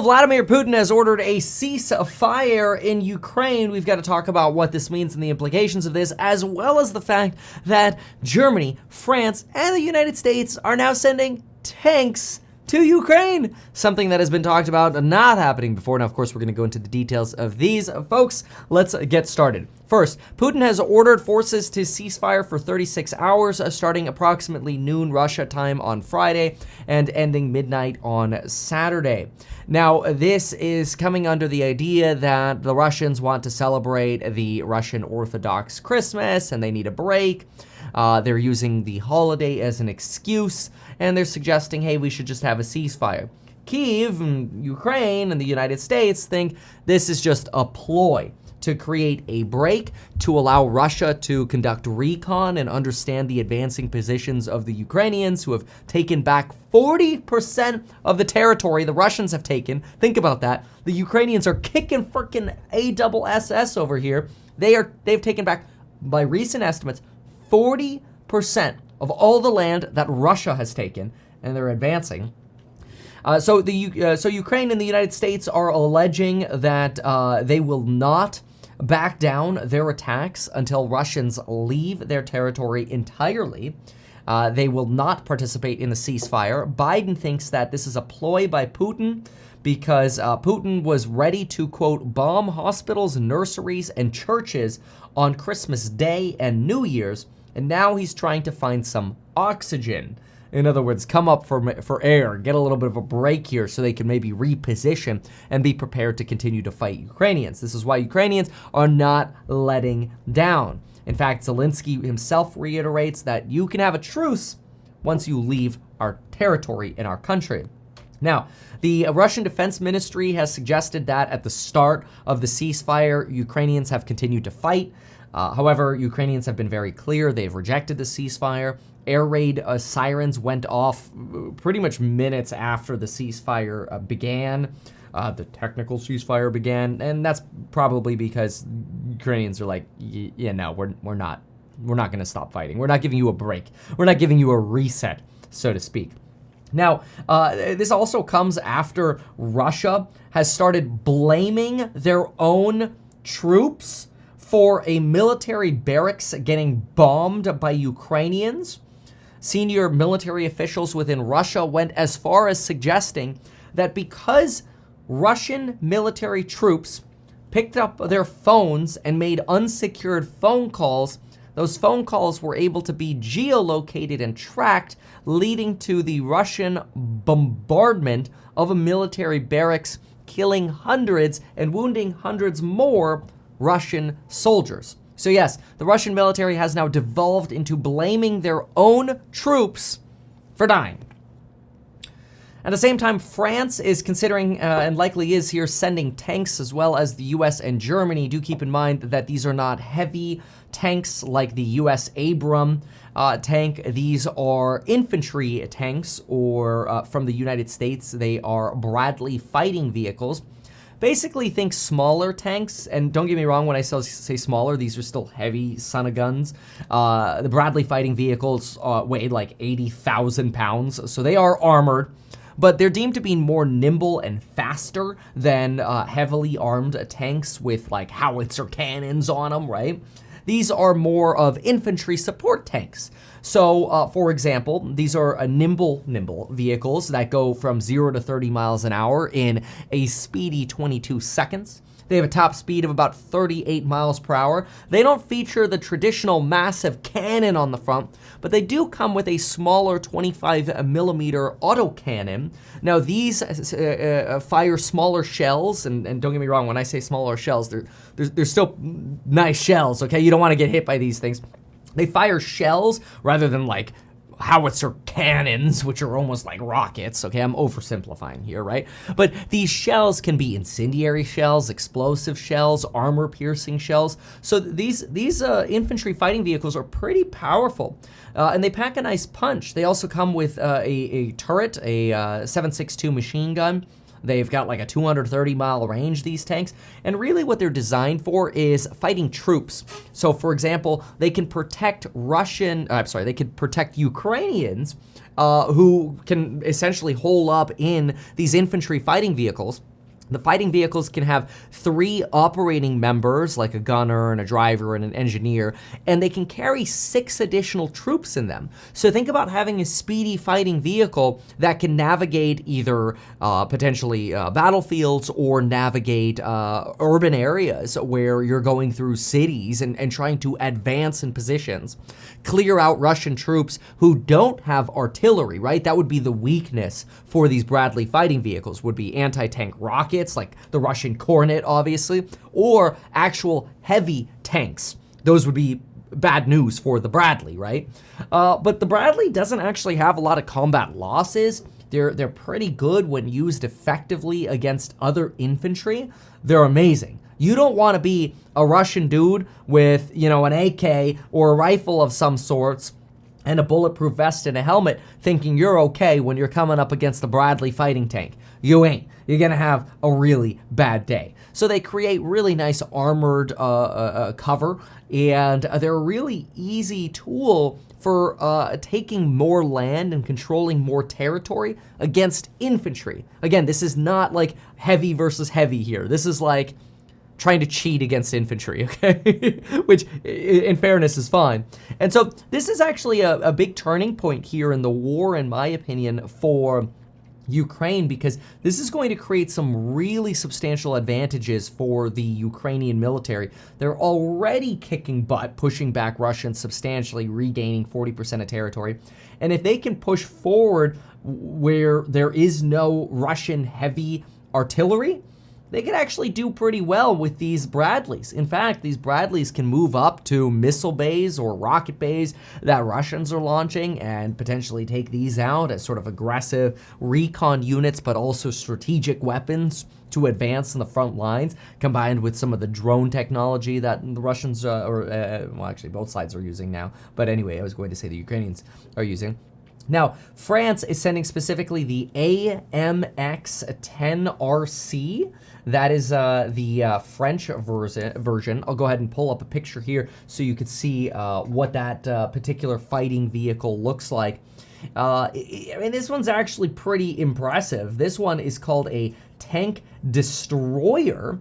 Vladimir Putin has ordered a ceasefire in Ukraine. We've got to talk about what this means and the implications of this, as well as the fact that Germany, France, and the United States are now sending tanks to Ukraine, something that has been talked about not happening before. Now, of course, we're going to go into the details of these. Folks, let's get started. First, Putin has ordered forces to ceasefire for 36 hours, starting approximately noon Russia time on Friday and ending midnight on Saturday. Now, this is coming under the idea that the Russians want to celebrate the Russian Orthodox Christmas and they need a break. They're using the holiday as an excuse, and they're suggesting, hey, we should just have a ceasefire. Kyiv and Ukraine and the United States think this is just a ploy to create a break, to allow Russia to conduct recon and understand the advancing positions of the Ukrainians, who have taken back 40% of the territory the Russians have taken. Think about that. The Ukrainians are kicking frickin' ASS over here. They've taken back, by recent estimates, 40% of all the land that Russia has taken, and they're advancing. So Ukraine and the United States are alleging that they will not back down their attacks until Russians leave their territory entirely. They will not participate in the ceasefire. Biden thinks that this is a ploy by Putin because Putin was ready to, quote, bomb hospitals, nurseries, and churches on Christmas Day and New Year's, and now he's trying to find some oxygen. In other words, come up for air, get a little bit of a break here so they can maybe reposition and be prepared to continue to fight Ukrainians. This is why Ukrainians are not letting down. In fact, Zelensky himself reiterates that you can have a truce once you leave our territory and our country. Now, the Russian Defense Ministry has suggested that at the start of the ceasefire, Ukrainians have continued to fight. However, Ukrainians have been very clear. They've rejected the ceasefire. Air raid sirens went off pretty much minutes after the ceasefire began. The technical ceasefire began, and that's probably because Ukrainians are like, yeah, no, we're not going to stop fighting. We're not giving you a break. We're not giving you a reset, so to speak. Now, this also comes after Russia has started blaming their own troops for a military barracks getting bombed by Ukrainians. Senior military officials within Russia went as far as suggesting that because Russian military troops picked up their phones and made unsecured phone calls, those phone calls were able to be geolocated and tracked, leading to the Russian bombardment of a military barracks, killing hundreds and wounding hundreds more Russian soldiers. So yes, the Russian military has now devolved into blaming their own troops for dying. At the same time, France is considering, and likely is here, sending tanks, as well as the US and Germany. Do keep in mind that these are not heavy tanks like the US Abram tank. These are infantry tanks, or from the United States, they are Bradley fighting vehicles. Basically, think smaller tanks, and don't get me wrong when I say smaller, these are still heavy son of guns. The Bradley fighting vehicles weighed like 80,000 pounds, so they are armored, but they're deemed to be more nimble and faster than heavily armed tanks with like howitzer cannons on them, right? These are more of infantry support tanks. So, for example, these are nimble vehicles that go from 0 to 30 miles an hour in a speedy 22 seconds. They have a top speed of about 38 miles per hour. They don't feature the traditional massive cannon on the front, but they do come with a smaller 25 millimeter autocannon. Now, these fire smaller shells, and don't get me wrong, when I say smaller shells, they're still nice shells, okay? You don't want to get hit by these things. They fire shells rather than like howitzer cannons, which are almost like rockets. Okay, I'm oversimplifying here, right? But these shells can be incendiary shells, explosive shells, armor-piercing shells. So these infantry fighting vehicles are pretty powerful, and they pack a nice punch. They also come with a turret, a 7.62 machine gun. They've got like a 230-mile range, these tanks, and really what they're designed for is fighting troops. So, for example, they can protect Ukrainians who can essentially hole up in these infantry fighting vehicles. The fighting vehicles can have 3 operating members, like a gunner and a driver and an engineer, and they can carry 6 additional troops in them. So think about having a speedy fighting vehicle that can navigate either potentially battlefields or navigate urban areas where you're going through cities and trying to advance in positions. Clear out Russian troops who don't have artillery, right? That would be the weakness for these Bradley fighting vehicles, would be anti-tank rockets, like the Russian Kornet, obviously, or actual heavy tanks. Those would be bad news for the Bradley, right? But the Bradley doesn't actually have a lot of combat losses. They're pretty good when used effectively against other infantry. They're amazing. You don't want to be a Russian dude with, an AK or a rifle of some sorts and a bulletproof vest and a helmet thinking you're okay when you're coming up against the Bradley fighting tank. You ain't. You're gonna have a really bad day. So they create really nice armored cover, and they're a really easy tool for taking more land and controlling more territory against infantry. Again, this is not like heavy versus heavy here. This is like trying to cheat against infantry, okay? Which, in fairness, is fine. And so this is actually a big turning point here in the war, in my opinion, for Ukraine, because this is going to create some really substantial advantages for the Ukrainian military. They're already kicking butt, pushing back Russians substantially, regaining 40% of territory. And if they can push forward where there is no Russian heavy artillery, they can actually do pretty well with these Bradleys. In fact, these Bradleys can move up to missile bays or rocket bays that Russians are launching and potentially take these out as sort of aggressive recon units, but also strategic weapons to advance in the front lines, combined with some of the drone technology that the Russians, actually both sides are using now. But anyway, I was going to say the Ukrainians are using. Now, France is sending specifically the AMX-10RC. That is the French version. I'll go ahead and pull up a picture here so you can see what that particular fighting vehicle looks like. I mean, this one's actually pretty impressive. This one is called a tank destroyer.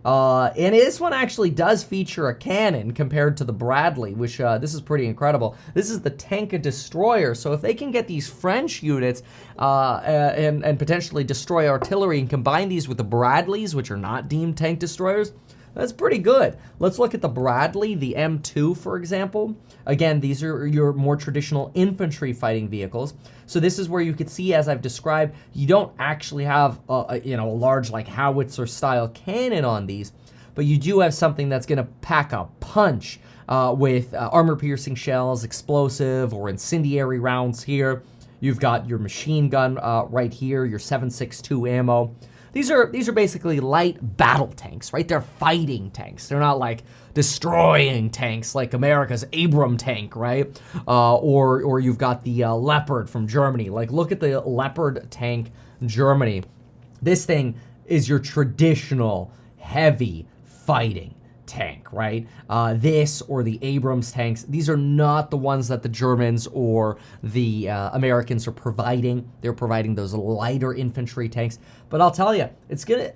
And this one actually does feature a cannon compared to the Bradley, which this is pretty incredible. This is the tank destroyer. So if they can get these French units and potentially destroy artillery and combine these with the Bradleys, which are not deemed tank destroyers, that's pretty good. Let's look at the Bradley, the M2, for example. Again, these are your more traditional infantry fighting vehicles. So this is where you can see, as I've described, you don't actually have a large like howitzer style cannon on these, but you do have something that's going to pack a punch with armor-piercing shells, explosive or incendiary rounds here. You've got your machine gun right here, your 7.62 ammo. These are basically light battle tanks, right? They're fighting tanks. They're not like destroying tanks like America's Abram tank, right? Or you've got the Leopard from Germany. Like, look at the Leopard tank, Germany. This thing is your traditional heavy fighting tank, right? This or the Abrams tanks, these are not the ones that the Germans or the Americans are providing. They're providing those lighter infantry tanks. But I'll tell you,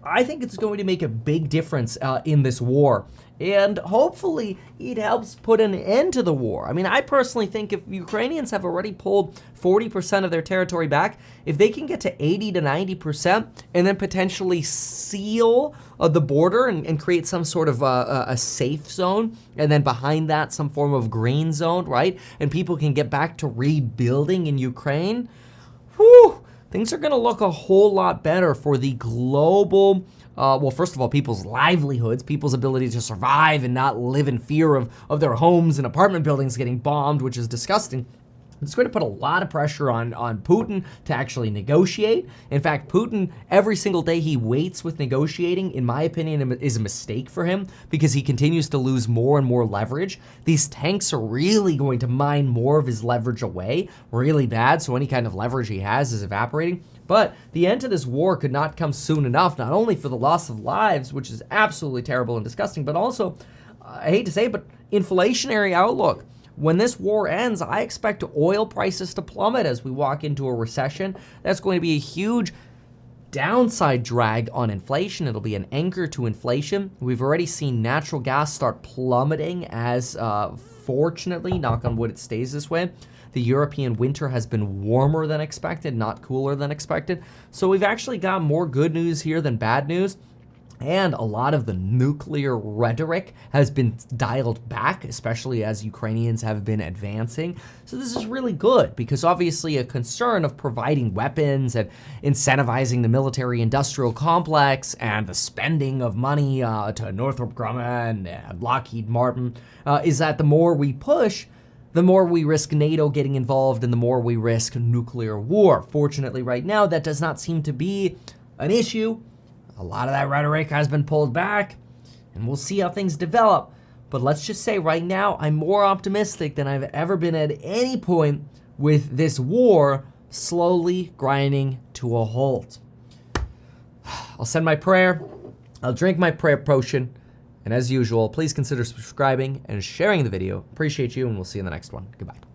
I think it's going to make a big difference in this war. And hopefully it helps put an end to the war. I mean, I personally think if Ukrainians have already pulled 40% of their territory back, if they can get to 80 to 90% and then potentially seal the border and create some sort of a safe zone, and then behind that some form of green zone, right? And people can get back to rebuilding in Ukraine, whew, things are going to look a whole lot better for the global well, first of all, people's livelihoods, people's ability to survive and not live in fear of their homes and apartment buildings getting bombed, which is disgusting. It's going to put a lot of pressure on Putin to actually negotiate. In fact, Putin, every single day he waits with negotiating, in my opinion, is a mistake for him because he continues to lose more and more leverage. These tanks are really going to mine more of his leverage away really bad, so any kind of leverage he has is evaporating. But the end to this war could not come soon enough, not only for the loss of lives, which is absolutely terrible and disgusting, but also, I hate to say it, but inflationary outlook. when this war ends, I expect oil prices to plummet as we walk into a recession. That's going to be a huge downside drag on inflation. It'll be an anchor to inflation. We've already seen natural gas start plummeting as, fortunately, knock on wood, it stays this way. The European winter has been warmer than expected, not cooler than expected. So we've actually got more good news here than bad news. And a lot of the nuclear rhetoric has been dialed back, especially as Ukrainians have been advancing. So this is really good because obviously a concern of providing weapons and incentivizing the military-industrial complex and the spending of money to Northrop Grumman and Lockheed Martin is that the more we push, the more we risk NATO getting involved and the more we risk nuclear war. Fortunately, right now, that does not seem to be an issue. A lot of that rhetoric has been pulled back, and we'll see how things develop. But let's just say right now, I'm more optimistic than I've ever been at any point with this war slowly grinding to a halt. I'll send my prayer, I'll drink my prayer potion, and as usual, please consider subscribing and sharing the video. Appreciate you, and we'll see you in the next one. Goodbye.